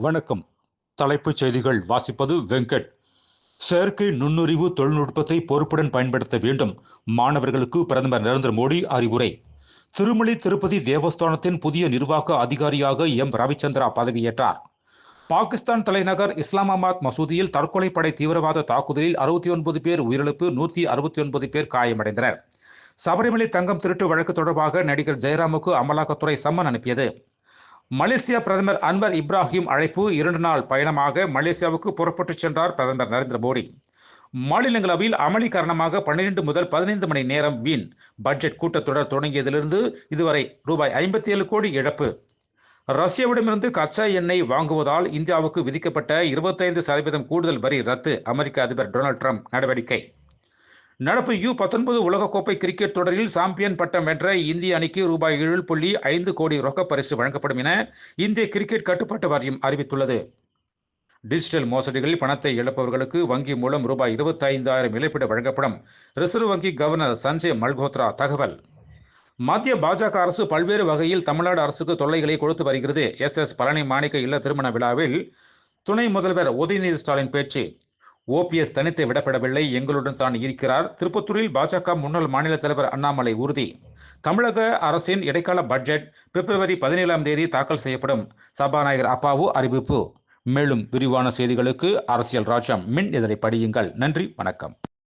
வணக்கம். தலைப்புச் செய்திகள் வாசிப்பது வெங்கட். செயற்கை நுண்ணறிவு தொழில்நுட்பத்தை பொறுப்புடன் பயன்படுத்த வேண்டும். மாணவர்களுக்கு பிரதமர் நரேந்திர மோடி அறிவுரை. திருமலை திருப்பதி தேவஸ்தானத்தின் புதிய நிர்வாக அதிகாரியாக எம் ரவிச்சந்திரா பதவியேற்றார். பாகிஸ்தான் தலைநகர் இஸ்லாமாபாத் மசூதியில் தற்கொலைப்படை தீவிரவாத தாக்குதலில் 69 பேர் உயிரிழப்பு, 169 பேர் காயமடைந்தனர். சபரிமலை தங்கம் திருட்டு வழக்கு தொடர்பாக நடிகர் ஜெயராமுக்கு அமலாக்கத்துறை சம்மன் அனுப்பியது. மலேசிய பிரதமர் அன்வர் இப்ராஹிம் அழைப்பு. 2 நாள் பயணமாக மலேசியாவுக்கு புறப்பட்டுச் சென்றார் பிரதமர் நரேந்திர மோடி. மாநிலங்களவையில் அமளி காரணமாக 12 முதல் 15 மணி நேரம் வீண். பட்ஜெட் கூட்டத்தொடர் தொடங்கியதிலிருந்து இதுவரை ரூபாய் 57 கோடி இழப்பு. ரஷ்யாவிடமிருந்து கச்சா எண்ணெய் வாங்குவதால் இந்தியாவுக்கு விதிக்கப்பட்ட 25% கூடுதல் வரி ரத்து. அமெரிக்க அதிபர் டொனால்டு டிரம்ப் நடவடிக்கை. நடப்பு U19 உலகக்கோப்பை கிரிக்கெட் தொடரில் சாம்பியன் பட்டம் வென்ற இந்திய அணிக்கு ரூபாய் 7.5 கோடி ரொக்க பரிசு வழங்கப்படும் என இந்திய கிரிக்கெட் கட்டுப்பாட்டு வாரியம் அறிவித்துள்ளது. டிஜிட்டல் மோசடிகளில் பணத்தை இழப்பவர்களுக்கு வங்கி மூலம் ரூபாய் 25,000 இழப்பீடு வழங்கப்படும். ரிசர்வ் வங்கி கவர்னர் சஞ்சய் மல்கோத்ரா தகவல். மத்திய பாஜக அரசு பல்வேறு வகையில் தமிழ்நாடு அரசுக்கு தொல்லைகளை கொடுத்து வருகிறது. SS பழனி மாணிக்க இல்ல திருமண விழாவில் துணை முதல்வர் உதயநிதி ஸ்டாலின் பேச்சு. OPS தனித்து விடப்படவில்லை, எங்களுடன் தான் இருக்கிறார். திருப்பத்தூரில் பாஜக முன்னாள் மாநில தலைவர் அண்ணாமலை உறுதி. தமிழக அரசின் இடைக்கால பட்ஜெட் பிப்ரவரி 17ஆம் தேதி தாக்கல் செய்யப்படும். சபாநாயகர் அப்பாவு அறிவிப்பு. மேலும் விரிவான செய்திகளுக்கு அரசியல் ராஜ்யம் மின் இதழை படியுங்கள். நன்றி, வணக்கம்.